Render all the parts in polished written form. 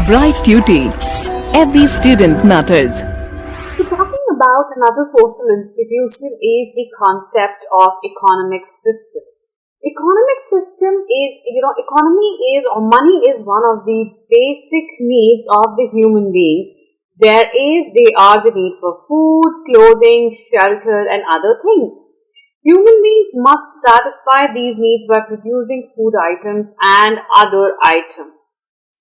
Bright Duty. Every student matters. So talking about another social institution is the concept of economic system. Economic system is, economy is or money is one of the basic needs of the human beings. They are the need for food, clothing, shelter and other things. Human beings must satisfy these needs by producing food items and other items.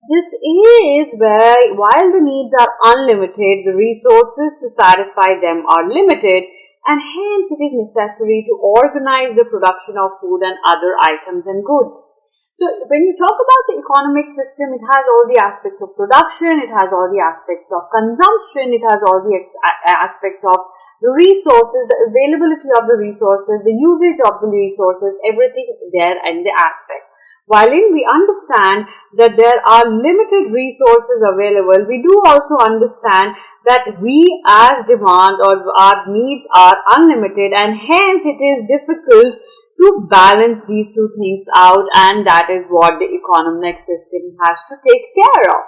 This is where, while the needs are unlimited, the resources to satisfy them are limited, and hence it is necessary to organize the production of food and other items and goods. So, when you talk about the economic system, it has all the aspects of production, it has all the aspects of consumption, it has all the aspects of the resources, the availability of the resources, the usage of the resources, everything there in the aspect. While we understand that there are limited resources available, we do also understand that we as demand or our needs are unlimited, and hence it is difficult to balance these two things out, and that is what the economic system has to take care of.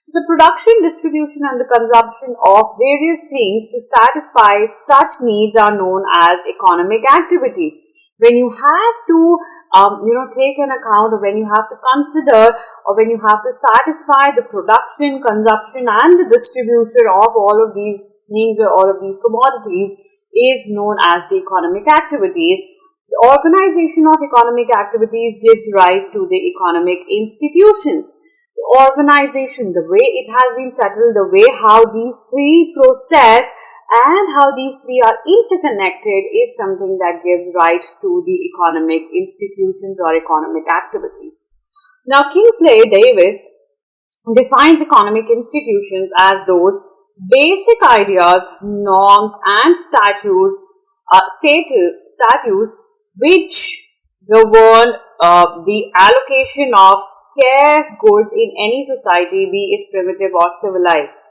So the production, distribution and the consumption of various things to satisfy such needs are known as economic activities. When you have to take an account, or when you have to consider, or when you have to satisfy the production, consumption and the distribution of all of these things or all of these commodities is known as the economic activities. The organization of economic activities gives rise to the economic institutions. The organization, the way it has been settled, the way how these three process and how these three are interconnected is something that gives rise to the economic institutions or economic activities. Now, Kingsley Davis defines economic institutions as those basic ideas, norms and statutes which govern the allocation of scarce goods in any society, be it primitive or civilized.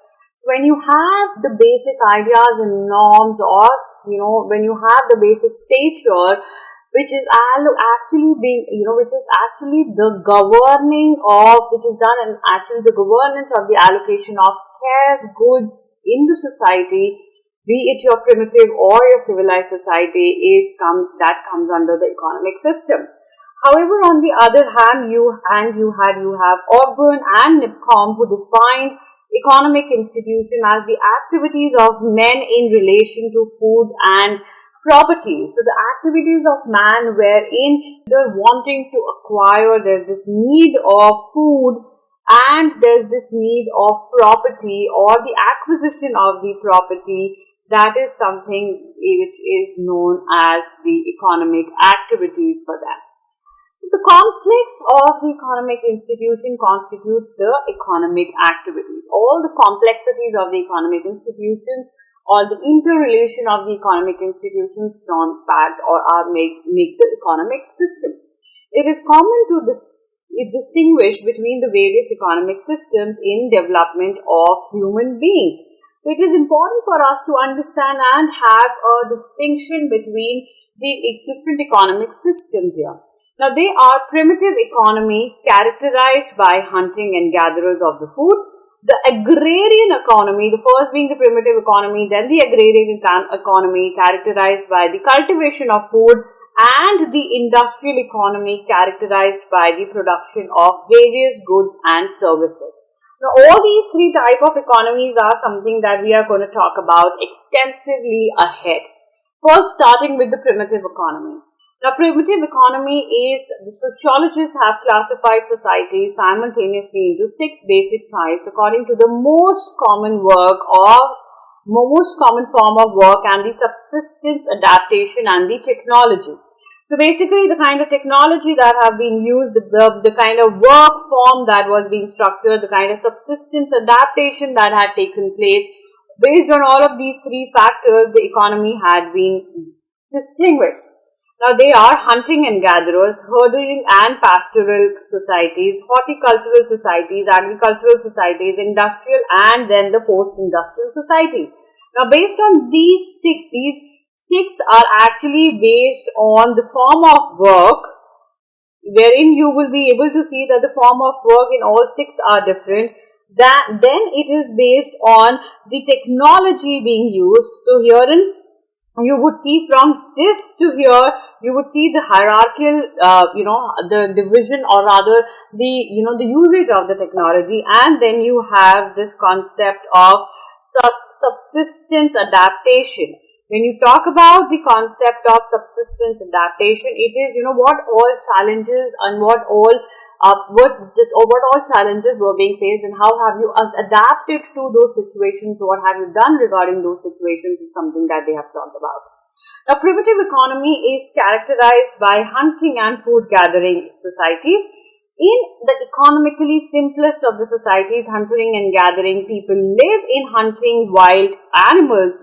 When you have the basic ideas and norms, or when you have the basic stature, which is actually the governing of, which is done and actually the governance of the allocation of scarce goods in the society, be it your primitive or your civilized society, that comes under the economic system. However, on the other hand, you have Ogburn and Nipcomb, who defined economic institution as the activities of men in relation to food and property. So the activities of man wherein they're wanting to acquire, there's this need of food and there's this need of property or the acquisition of the property, that is something which is known as the economic activities for them. So the complex of the economic institution constitutes the economic activities. All the complexities of the economic institutions, all the interrelation of the economic institutions make the economic system. It is common to distinguish between the various economic systems in development of human beings. So it is important for us to understand and have a distinction between the different economic systems here. Now, they are primitive economy characterized by hunting and gatherers of the food. The agrarian economy, the first being the primitive economy, then the agrarian economy characterized by the cultivation of food, and the industrial economy characterized by the production of various goods and services. Now, all these three types of economies are something that we are going to talk about extensively ahead. First, starting with the primitive economy. Now, primitive economy is, the sociologists have classified society simultaneously into 6 basic types according to the most common form of work and the subsistence, adaptation and the technology. So basically the kind of technology that have been used, the kind of work form that was being structured, the kind of subsistence adaptation that had taken place, based on all of these 3 factors, the economy had been distinguished. Now, they are hunting and gatherers, herding and pastoral societies, horticultural societies, agricultural societies, industrial and then the post-industrial societies. Now, based on these six are actually based on the form of work, wherein you will be able to see that the form of work in all 6 are different. That then it is based on the technology being used. So herein you would see from this to here, you would see the hierarchical, the division, or rather the, the usage of the technology. And then you have this concept of subsistence adaptation. When you talk about the concept of subsistence adaptation, it is, what all challenges and what all challenges were being faced, and how have you adapted to those situations, what have you done regarding those situations, is something that they have talked about. Now, primitive economy is characterized by hunting and food gathering societies. In the economically simplest of the societies, hunting and gathering, people live in hunting wild animals,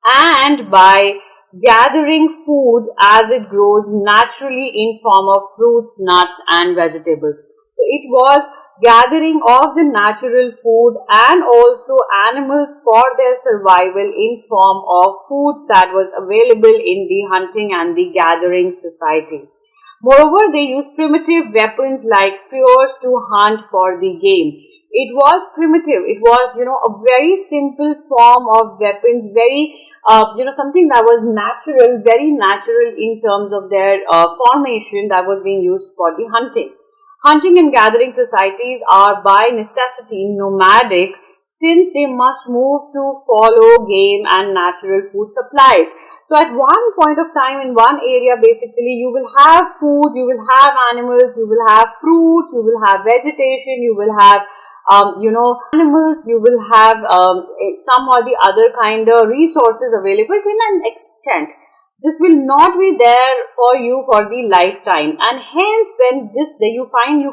and by gathering food as it grows naturally in form of fruits, nuts and vegetables. So it was gathering of the natural food and also animals for their survival in form of food that was available in the hunting and the gathering society. Moreover, they used primitive weapons like spears to hunt for the game. It was primitive. It was, a very simple form of weapons, very, something that was natural, very natural in terms of their formation that was being used for the hunting. Hunting and gathering societies are by necessity nomadic, since they must move to follow game and natural food supplies. So at one point of time in one area, basically you will have food, you will have animals, you will have fruits, you will have vegetation, you will have animals, you will have some or the other kind of resources available to an extent. This will not be there for you for the lifetime, and hence when you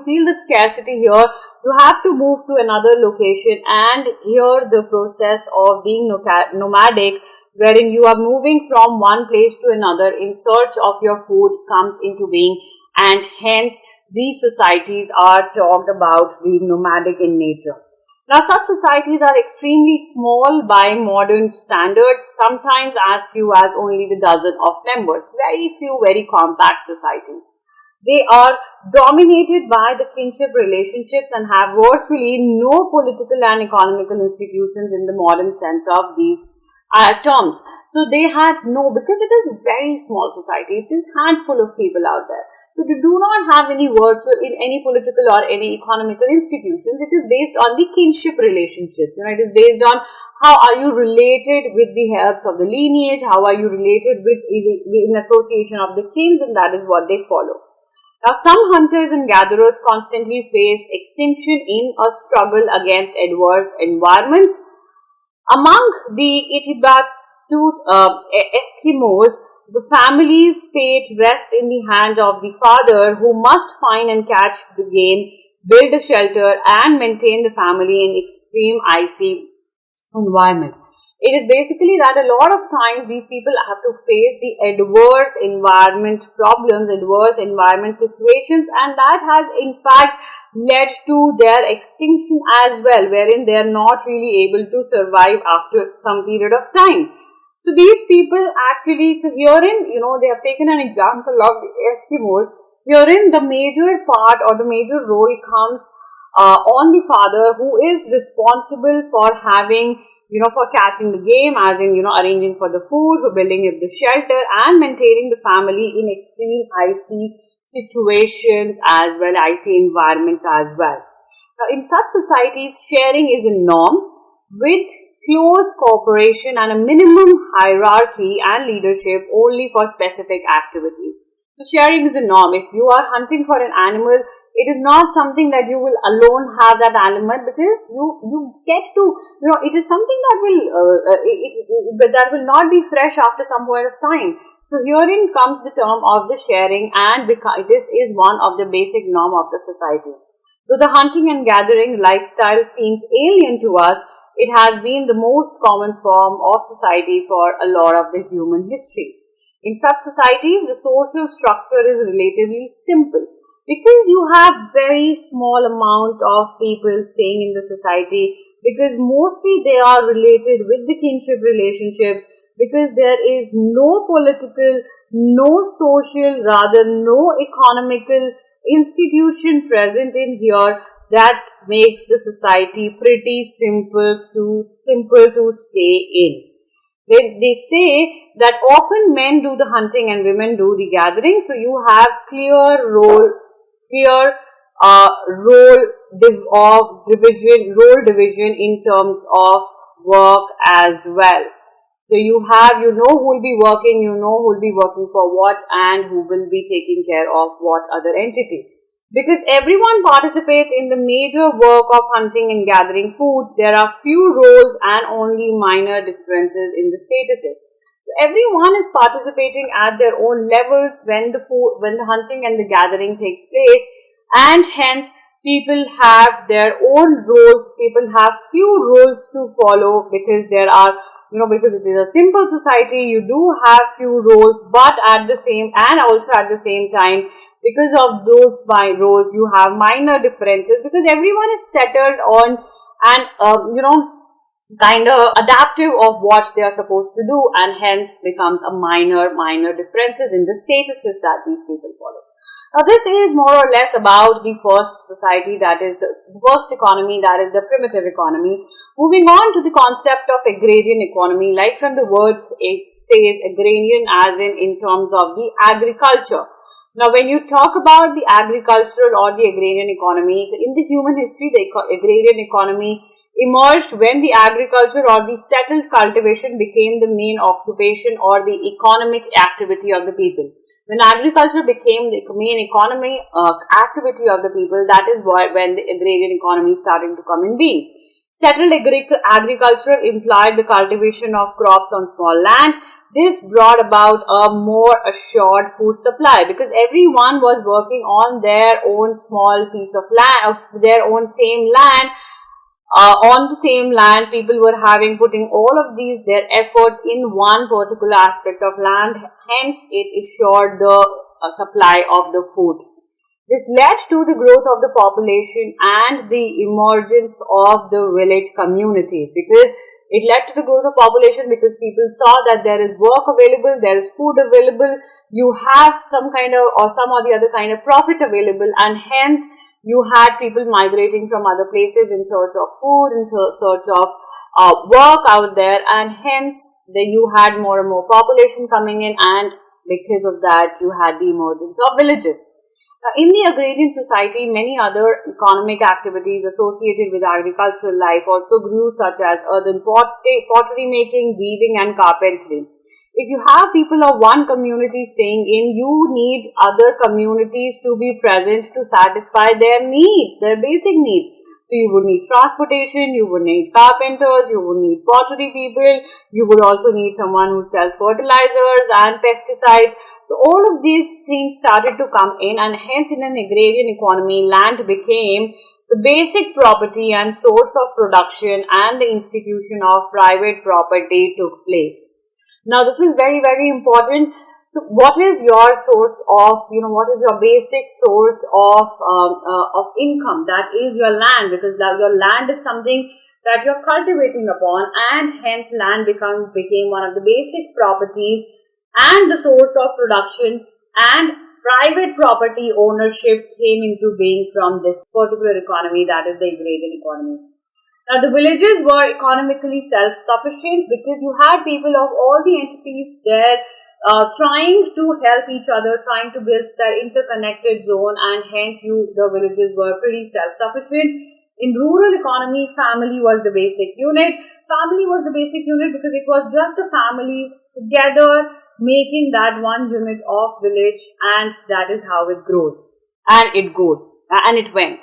feel the scarcity here, you have to move to another location, and here the process of being nomadic, wherein you are moving from one place to another in search of your food, comes into being, and hence these societies are talked about being nomadic in nature. Now, such societies are extremely small by modern standards, sometimes as few as only the dozen of members. Very few, very compact societies. They are dominated by the kinship relationships and have virtually no political and economical institutions in the modern sense of these terms. So they had because it is a very small society, it is a handful of people out there. So they do not have any virtual in any political or any economical institutions. It is based on the kinship relationships. It is based on how are you related with the helps of the lineage, how are you related with in association of the kings, and that is what they follow. Now, some hunters and gatherers constantly face extinction in a struggle against adverse environments. Among the Inuit Eskimos, the family's fate rests in the hand of the father, who must find and catch the game, build a shelter, and maintain the family in extreme icy environment. It is basically that a lot of times these people have to face the adverse environment problems, adverse environment situations, and that has in fact led to their extinction as well, wherein they are not really able to survive after some period of time. So these people actually, herein, they have taken an example of the Eskimos. Herein the major part or the major role comes on the father, who is responsible for having, for catching the game, as in, arranging for the food, for building the shelter, and maintaining the family in extreme icy situations as well, icy environments as well. Now, in such societies, sharing is a norm, with close cooperation and a minimum hierarchy and leadership only for specific activities. So sharing is a norm. If you are hunting for an animal, it is not something that you will alone have that animal, because you get to, it is something that will not be fresh after some point of time. So herein comes the term of the sharing, and this is one of the basic norm of the society. Though the hunting and gathering lifestyle seems alien to us, it has been the most common form of society for a lot of the human history. In such societies, the social structure is relatively simple, because you have very small amount of people staying in the society, because mostly they are related with the kinship relationships, because there is no political, no social, rather no economical institution present in here. that makes the society pretty simple to stay in. They say that often men do the hunting and women do the gathering. So you have clear role division in terms of work as well. So you know who will be working, you know who will be working for what, and who will be taking care of what other entity. Because everyone participates in the major work of hunting and gathering foods, there are few roles and only minor differences in the statuses. So everyone is participating at their own levels when the hunting and the gathering takes place, and hence people have their own roles. People have few roles to follow because because it is a simple society. You do have few roles, but at the same time, because of those roles, you have minor differences because everyone is settled on and kind of adaptive of what they are supposed to do, and hence becomes a minor differences in the statuses that these people follow. Now, this is more or less about the first society, that is the first economy, that is the primitive economy. Moving on to the concept of agrarian economy, like from the words it says agrarian as in terms of the agriculture. Now, when you talk about the agricultural or the agrarian economy, in the human history, the agrarian economy emerged when the agriculture or the settled cultivation became the main occupation or the economic activity of the people. When agriculture became the main economy activity of the people, that is when the agrarian economy started to come in being. Settled agriculture implied the cultivation of crops on small land. This brought about a more assured food supply because everyone was working on their own small piece of land, of their own same land. On the same land, people were putting all of their efforts in one particular aspect of land. Hence, it assured the supply of the food. This led to the growth of the population and the emergence of the village communities, because it led to the growth of population because people saw that there is work available, there is food available, you have some or the other kind of profit available, and hence you had people migrating from other places in search of food, in search of work out there, and hence you had more and more population coming in, and because of that you had the emergence of villages. In the agrarian society, many other economic activities associated with agricultural life also grew, such as earthen pottery making, weaving and carpentry. If you have people of one community staying in, you need other communities to be present to satisfy their needs, their basic needs. So you would need transportation, you would need carpenters, you would need pottery people, you would also need someone who sells fertilizers and pesticides. So all of these things started to come in, and hence in an agrarian economy, land became the basic property and source of production, and the institution of private property took place. Now, this is very, very important. So, what is your source of, what is your basic source of income? That is your land, because your land is something that you're cultivating upon, and hence land became one of the basic properties and the source of production, and private property ownership came into being from this particular economy, that is the agrarian economy. Now, the villages were economically self-sufficient because you had people of all the entities there trying to help each other, trying to build their interconnected zone, and hence the villages were pretty self-sufficient. In rural economy, family was the basic unit. Family was the basic unit because it was just the families together making that one unit of village, and that is how it grows, and it went.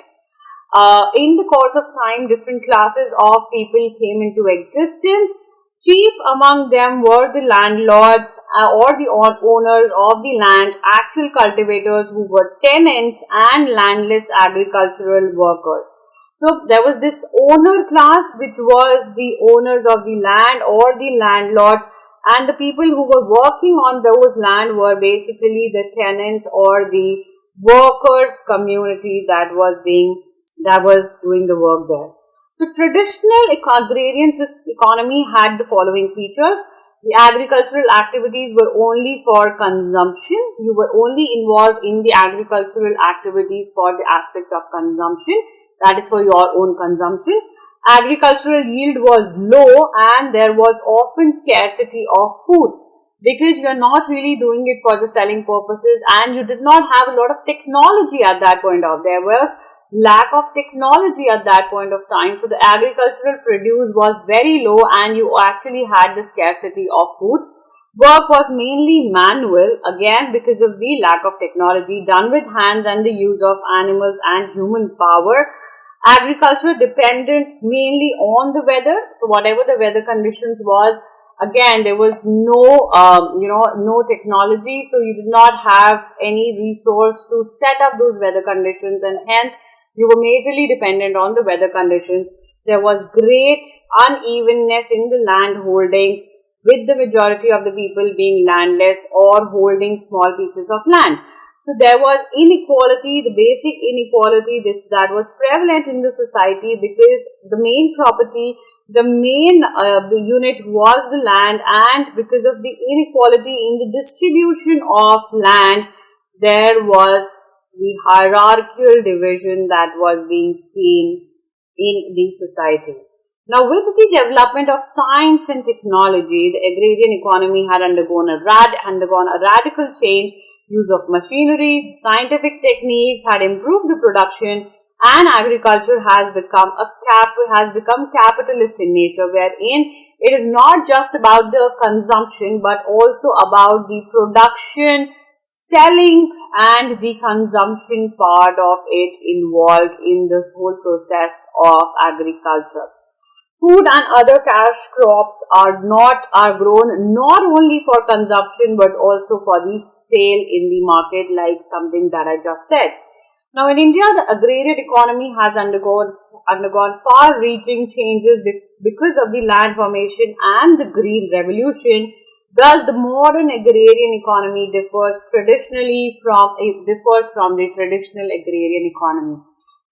In the course of time, different classes of people came into existence. Chief among them were the landlords or the owners of the land, actual cultivators who were tenants, and landless agricultural workers. So there was this owner class, which was the owners of the land or the landlords, and the people who were working on those land were basically the tenants or the workers community that was doing the work there. So traditional agrarian economy had the following features. The agricultural activities were only for consumption. You were only involved in the agricultural activities for the aspect of consumption. that is for your own consumption. Agricultural yield was low and there was often scarcity of food because you are not really doing it for the selling purposes, and you did not have a lot of technology at that point of. There was lack of technology at that point of time, so the agricultural produce was very low and you actually had the scarcity of food. Work was mainly manual, again because of the lack of technology, done with hands and the use of animals and human power. Agriculture dependent mainly on the weather, so whatever the weather conditions was, again there was no technology, so you did not have any resource to set up those weather conditions, and hence you were majorly dependent on the weather conditions. There was great unevenness in the land holdings, with the majority of the people being landless or holding small pieces of land. So there was inequality, the basic inequality that was prevalent in the society, because the main property, the main unit was the land, and because of the inequality in the distribution of land, there was the hierarchical division that was being seen in the society. Now, with the development of science and technology, the agrarian economy had undergone a radical change. Use of machinery, scientific techniques had improved the production, and agriculture has become capitalist in nature, wherein it is not just about the consumption but also about the production, selling, and the consumption part of it involved in this whole process of agriculture. Food and other cash crops are grown not only for consumption but also for the sale in the market, like something that I just said. Now in India, the agrarian economy has undergone far-reaching changes because of the land formation and the green revolution. Thus, the modern agrarian economy differs from the traditional agrarian economy.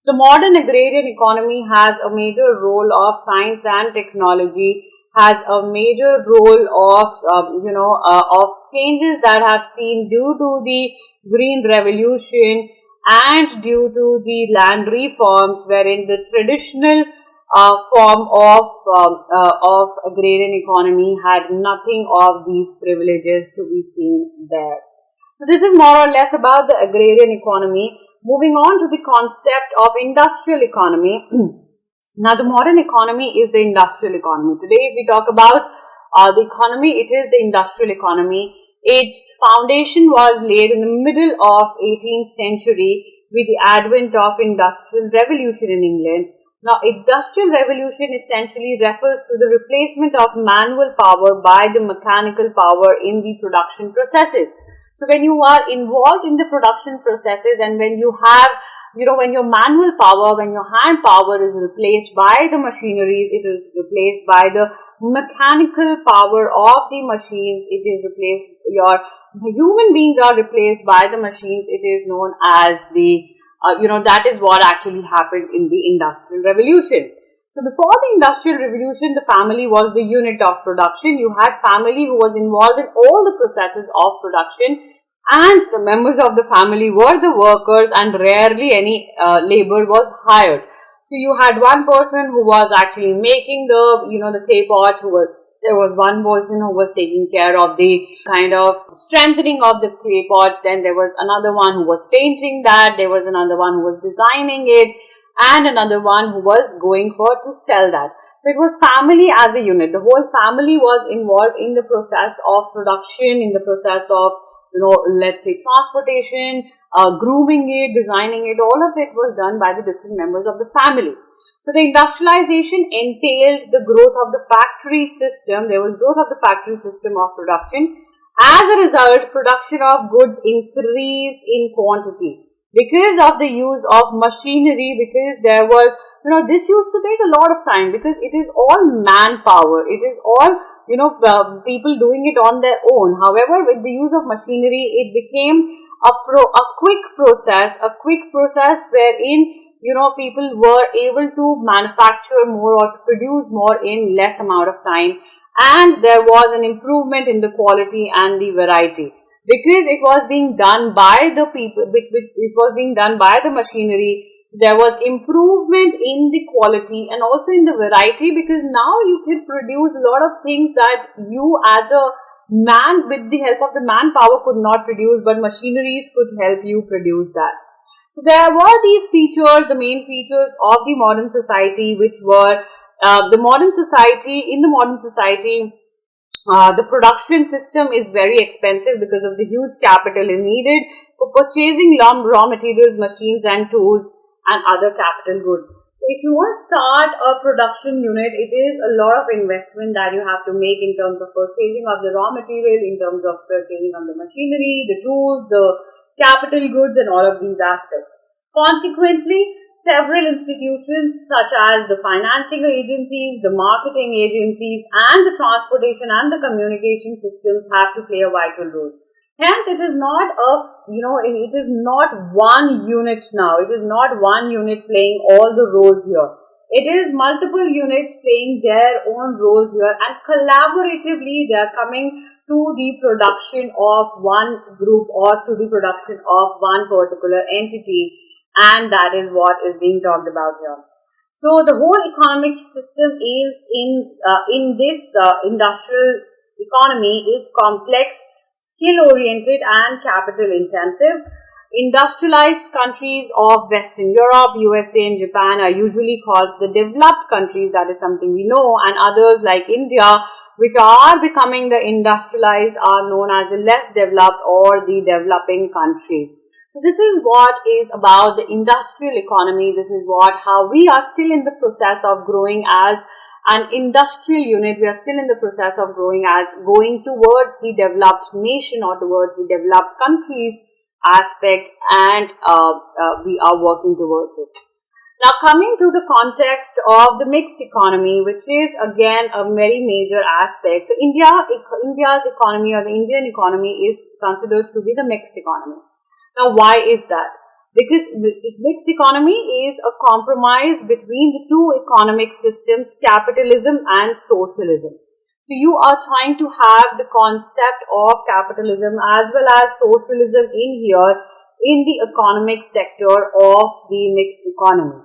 The modern agrarian economy has a major role of science and technology, has a major role of changes that have seen due to the green revolution and due to the land reforms, wherein the traditional form of agrarian economy had nothing of these privileges to be seen there. So this is more or less about the agrarian economy. Moving on to the concept of industrial economy. Now, the modern economy is the industrial economy. Today, if we talk about the economy, it is the industrial economy. Its foundation was laid in the middle of 18th century with the advent of industrial revolution in England. Now, industrial revolution essentially refers to the replacement of manual power by the mechanical power in the production processes. So when you are involved in the production processes, and when you have, when your manual power, when your hand power is replaced by the machineries, it is replaced by the mechanical power of the machines, it is replaced, the human beings are replaced by the machines, it is known as that is what actually happened in the Industrial Revolution. So before the Industrial Revolution, the family was the unit of production. You had family who was involved in all the processes of production, and the members of the family were the workers, and rarely any labor was hired. So you had one person who was actually making the clay pots, there was one person who was taking care of the kind of strengthening of the clay pots, then there was another one who was painting that, there was another one who was designing it, and another one who was going to sell that. So it was family as a unit. The whole family was involved in the process of production, in the process of, let's say transportation, grooming it, designing it, all of it was done by the different members of the family. So the industrialization entailed the growth of the factory system. There was growth of the factory system of production. As a result, production of goods increased in quantity because of the use of machinery, because there was, this used to take a lot of time because it is all manpower. It is all, people doing it on their own. However, with the use of machinery, it became a quick process wherein, people were able to manufacture more or to produce more in less amount of time, and there was an improvement in the quality and the variety. Because it was being done by the people, it was being done by the machinery, There was improvement in the quality and also in the variety, because now you can produce a lot of things that you as a man with the help of the manpower could not produce, but machineries could help you produce that. So there were these features, the main features of the modern society, which were in the modern society, the production system is very expensive because of the huge capital needed for purchasing raw materials, machines and tools and other capital goods. So if you want to start a production unit, it is a lot of investment that you have to make in terms of purchasing of the raw material, in terms of purchasing of the machinery, the tools, the capital goods and all of these aspects. Consequently, several institutions such as the financing agencies, the marketing agencies and the transportation and the communication systems have to play a vital role. Hence, it is not it is not one unit now. It is not one unit playing all the roles here. It is multiple units playing their own roles here, and collaboratively they are coming to the production of one group or to the production of one particular entity. And that is what is being talked about here. So the whole economic system is in this industrial economy is complex, skill-oriented and capital-intensive. Industrialized countries of Western Europe, USA and Japan are usually called the developed countries. That is something we know. And others like India, which are becoming the industrialized, are known as the less developed or the developing countries. This is what is about the industrial economy. This is how we are still in the process of growing as an industrial unit. We are still in the process of growing as going towards the developed nation or towards the developed countries aspect, and we are working towards it. Now, coming to the context of the mixed economy, which is again a very major aspect. So, India's economy or the Indian economy is considered to be the mixed economy. Now, why is that? Because mixed economy is a compromise between the two economic systems, capitalism and socialism. So, you are trying to have the concept of capitalism as well as socialism in here in the economic sector of the mixed economy.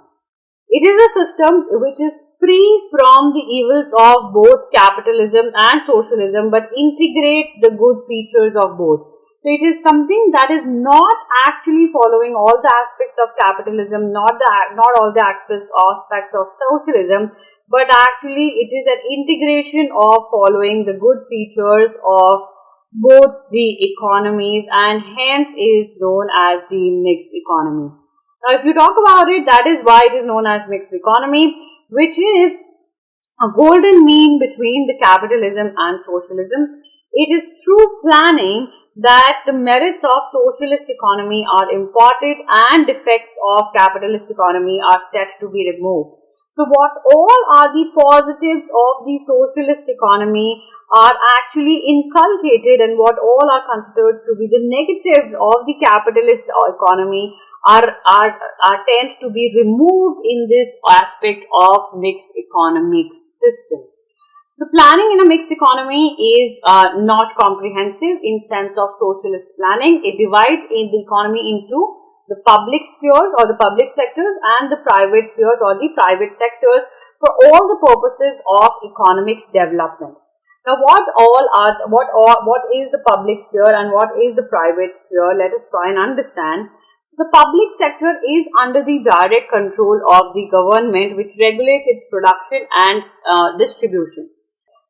It is a system which is free from the evils of both capitalism and socialism, but integrates the good features of both. So it is something that is not actually following all the aspects of capitalism, not all the aspects of socialism, but actually it is an integration of following the good features of both the economies, and hence is known as the mixed economy. Now, if you talk about it, that is why it is known as mixed economy, which is a golden mean between the capitalism and socialism. It is through planning that the merits of socialist economy are imparted and defects of capitalist economy are set to be removed. So what all are the positives of the socialist economy are actually inculcated, and what all are considered to be the negatives of the capitalist economy are tend to be removed in this aspect of mixed economic system. So the planning in a mixed economy is not comprehensive in sense of socialist planning. It divides the economy into the public spheres or the public sectors and the private spheres or the private sectors for all the purposes of economic development. Now, what is the public sphere and what is the private sphere? Let us try and understand. The public sector is under the direct control of the government, which regulates its production and distribution.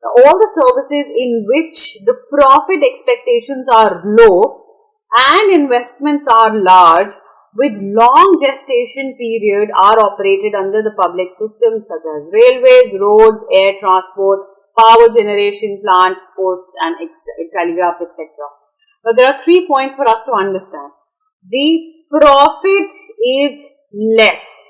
All the services in which the profit expectations are low and investments are large with long gestation period are operated under the public systems such as railways, roads, air transport, power generation plants, posts and telegraphs, etc. Now, there are 3 points for us to understand. The profit is less.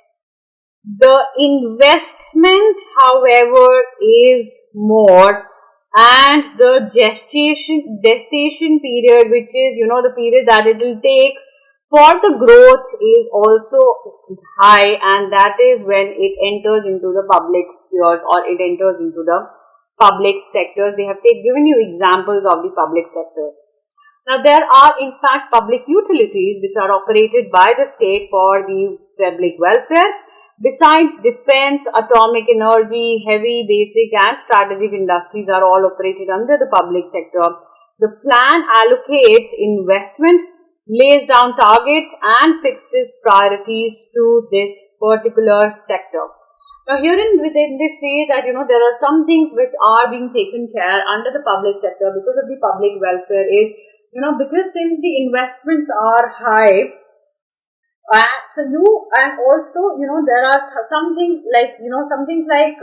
The investment, however, is more, and the gestation period, which is, the period that it will take for the growth, is also high, and that is when it enters into the public spheres or it enters into the public sectors. They have given you examples of the public sectors. Now, there are in fact public utilities which are operated by the state for the public welfare. Besides defense, atomic energy, heavy, basic and strategic industries are all operated under the public sector. The plan allocates investment, lays down targets and fixes priorities to this particular sector. Now herein within they say that there are some things which are being taken care under the public sector because of the public welfare is because since the investments are high, and also there are some things like some things like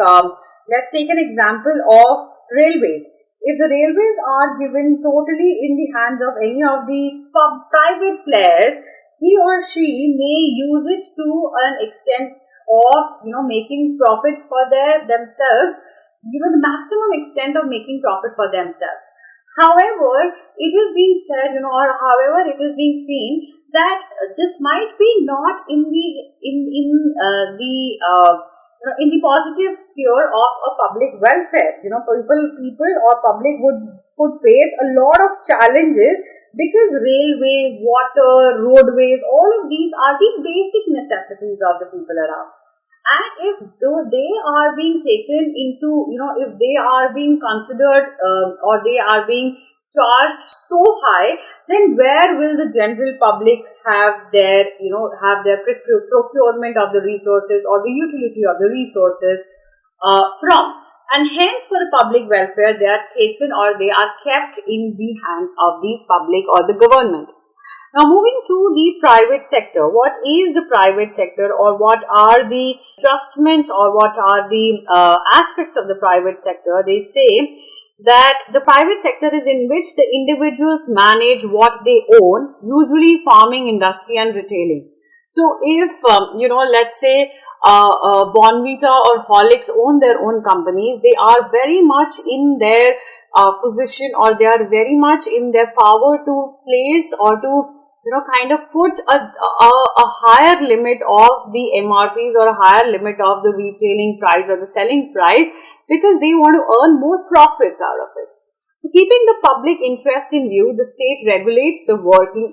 let's take an example of railways. If the railways are given totally in the hands of any of the private players, he or she may use it to an extent of making profits for themselves, the maximum extent of making profit for themselves. However, it is being said, however it is being seen that this might be not in the positive sphere of a public welfare. People or public would face a lot of challenges because railways, water, roadways, all of these are the basic necessities of the people around. And if they are being taken into, if they are being considered or they are being charged so high, then where will the general public have their procurement of the resources or the utility of the resources from? And hence for the public welfare, they are taken or they are kept in the hands of the public or the government. Now moving to the private sector, what is the private sector or what are the adjustments or what are the aspects of the private sector? They say that the private sector is in which the individuals manage what they own, usually farming, industry and retailing. So if, let's say Bonvita or Horlicks own their own companies, they are very much in their position or they are very much in their power to place or to kind of put a higher limit of the MRPs or a higher limit of the retailing price or the selling price because they want to earn more profits out of it. So keeping the public interest in view, the state regulates the working,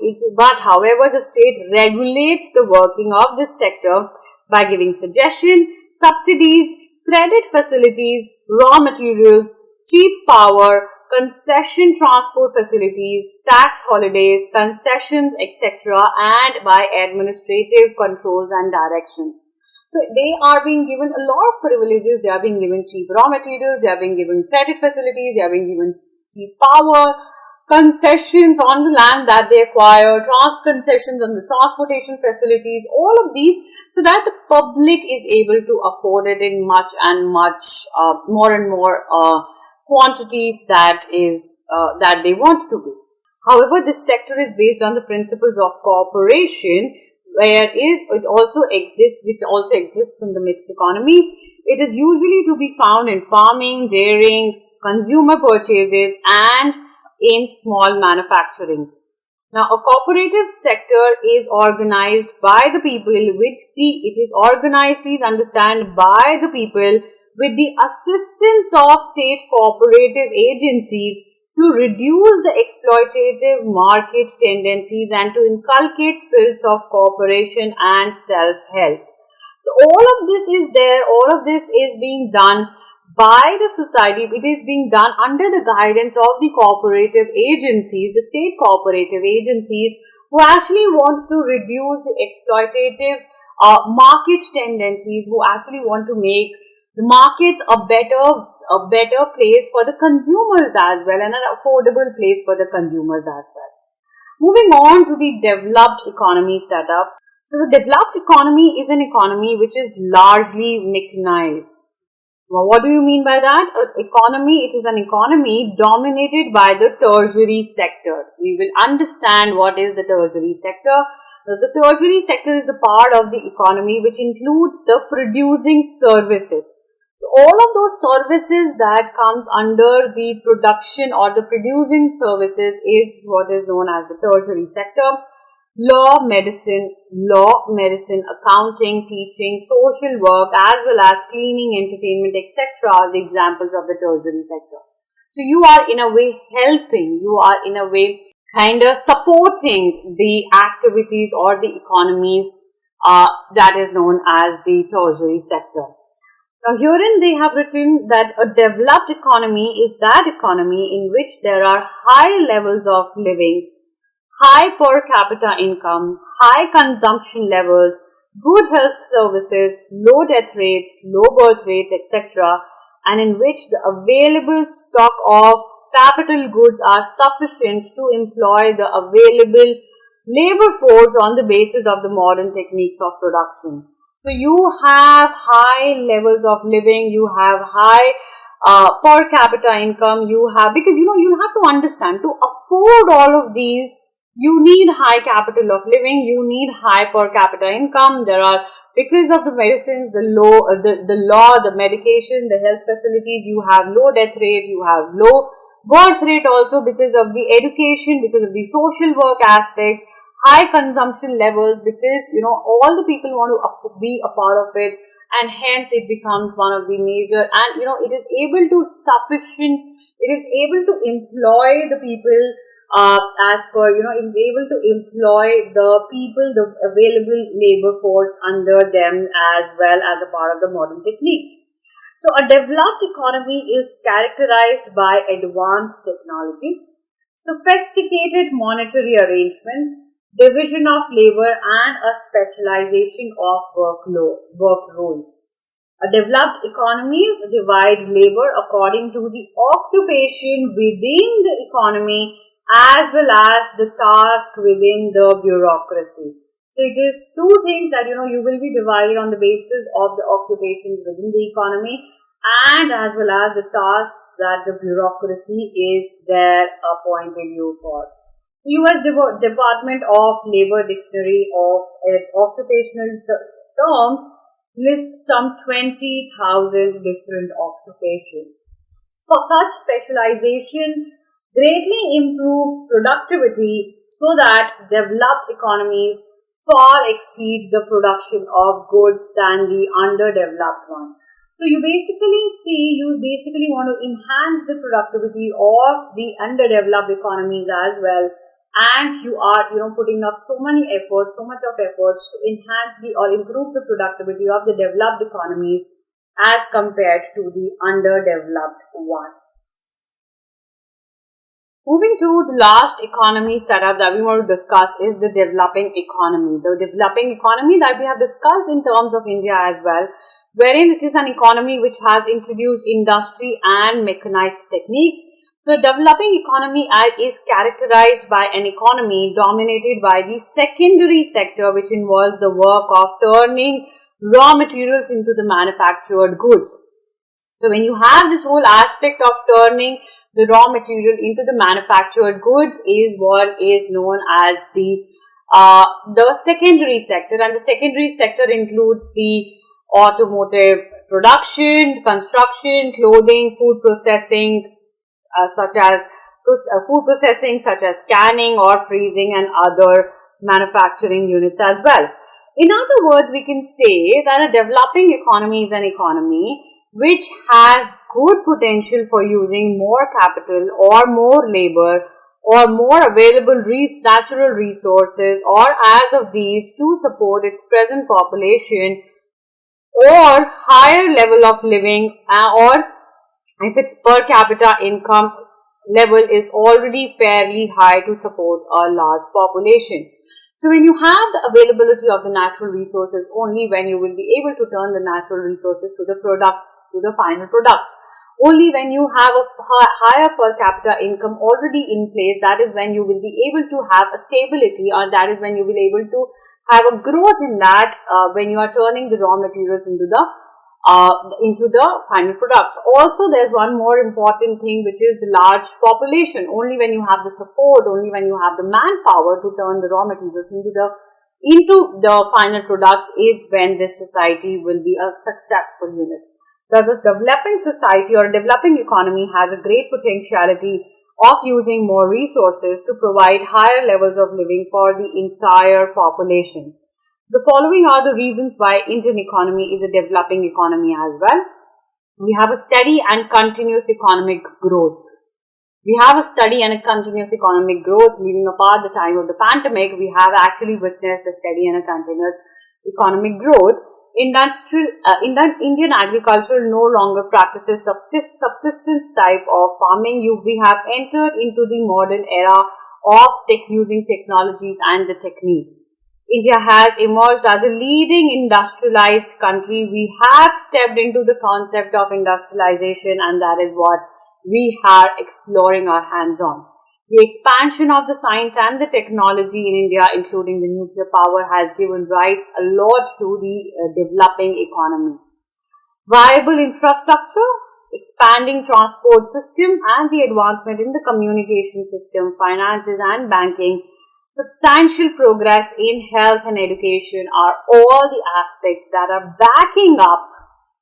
however, the state regulates the working of this sector by giving suggestion, subsidies, credit facilities, raw materials, cheap power, concession transport facilities, tax holidays, concessions, etc. and by administrative controls and directions. So they are being given a lot of privileges. They are being given cheap raw materials, they are being given credit facilities, they are being given cheap power, concessions on the land that they acquire, concessions on the transportation facilities, all of these so that the public is able to afford it in much and much more and more quantity that they want to do. However, this sector is based on the principles of cooperation, it also exists in the mixed economy. It is usually to be found in farming, dairying, consumer purchases, and in small manufacturing. Now, a cooperative sector is organized by the people please understand, by the people with the assistance of state cooperative agencies to reduce the exploitative market tendencies and to inculcate spirits of cooperation and self-help. So all of this is being done by the society. It is being done under the guidance of the cooperative agencies, the state cooperative agencies who actually want to reduce the exploitative market tendencies, who actually want to make the markets a better place for the consumers as well and an affordable place for the consumers as well. Moving on to the developed economy setup. So the developed economy is an economy which is largely mechanized. Now, what do you mean by that? It is an economy dominated by the tertiary sector. We will understand what is the tertiary sector. The tertiary sector is the part of the economy which includes the producing services. So all of those services that comes under the production or the producing services is what is known as the tertiary sector. Law, medicine, accounting, teaching, social work, as well as cleaning, entertainment, etc. are the examples of the tertiary sector. So you are in a way helping, you are in a way kind of supporting the activities or the economies that is known as the tertiary sector. Now, herein they have written that a developed economy is that economy in which there are high levels of living, high per capita income, high consumption levels, good health services, low death rates, low birth rates, etc., and in which the available stock of capital goods are sufficient to employ the available labor force on the basis of the modern techniques of production. So you have high levels of living, you have high per capita income, you have, because you have to understand, to afford all of these, you need high capital of living, you need high per capita income. There are, because of the medicines, the law, the medication, the health facilities, you have low death rate, you have low birth rate also because of the education, because of the social work aspects, high consumption levels, because all the people want to be a part of it, and hence it becomes one of the major, and it is able to employ the people as per it is able to employ the people, the available labor force under them, as well as a part of the modern techniques. So a developed economy is characterized by advanced technology, sophisticated monetary arrangements, division of labor, and a specialization of work roles. A developed economies divide labor according to the occupation within the economy as well as the task within the bureaucracy. So it is two things that you will be divided on the basis of the occupations within the economy, and as well as the tasks that the bureaucracy is there appointed you for. The US Department of Labor Dictionary of Occupational Terms lists some 20,000 different occupations. For such specialization greatly improves productivity so that developed economies far exceed the production of goods than the underdeveloped one. So you basically want to enhance the productivity of the underdeveloped economies as well, and you are putting up so much of efforts to enhance or improve the productivity of the developed economies as compared to the underdeveloped ones. Moving to the last economy setup that we want to discuss is the developing economy. The developing economy that we have discussed in terms of India as well, wherein it is an economy which has introduced industry and mechanized techniques. The developing economy is characterized by an economy dominated by the secondary sector, which involves the work of turning raw materials into the manufactured goods. So when you have this whole aspect of turning the raw material into the manufactured goods is what is known as the secondary sector, and the secondary sector includes the automotive production, construction, clothing, food processing, such as canning or freezing, and other manufacturing units as well. In other words, we can say that a developing economy is an economy which has good potential for using more capital or more labor or more available natural resources or as of these to support its present population, or higher level of living, or if its per capita income level is already fairly high to support a large population. So when you have the availability of the natural resources, only when you will be able to turn the natural resources to the products, to the final products. Only when you have a higher per capita income already in place, that is when you will be able to have a stability, or that is when you will be able to have a growth in that when you are turning the raw materials into the final products. Also, there's one more important thing, which is the large population. Only when you have the support, only when you have the manpower to turn the raw materials into the final products is when this society will be a successful unit. Thus, a developing society or a developing economy has a great potentiality of using more resources to provide higher levels of living for the entire population. The following are the reasons why Indian economy is a developing economy as well. We have a steady and continuous economic growth. Leaving apart the time of the pandemic, we have actually witnessed a steady and a continuous economic growth, Indian agriculture no longer practices subsistence type of farming. We have entered into the modern era of using technologies and the techniques. India has emerged as a leading industrialized country. We have stepped into the concept of industrialization, and that is what we are exploring our hands on. The expansion of the science and the technology in India, including the nuclear power, has given rise a lot to the developing economy. Viable infrastructure, expanding transport system, and the advancement in the communication system, finances and banking, substantial progress in health and education are all the aspects that are backing up,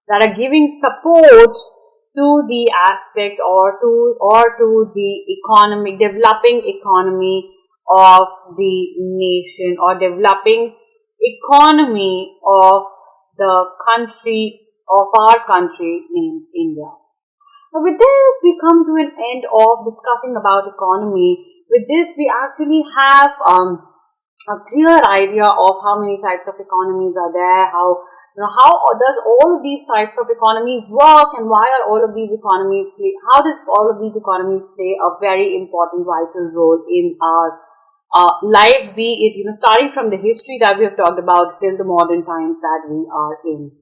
that are giving support to the aspect or to the economic, developing economy of the nation, or developing economy of the country, of our country named India. Now with this, we come to an end of discussing about economy. With this, we actually have a clear idea of how many types of economies are there, how does all of these types of economies work, and why are all of these economies how does all of these economies play a very important vital role in our lives, be it starting from the history that we have talked about till the modern times that we are in.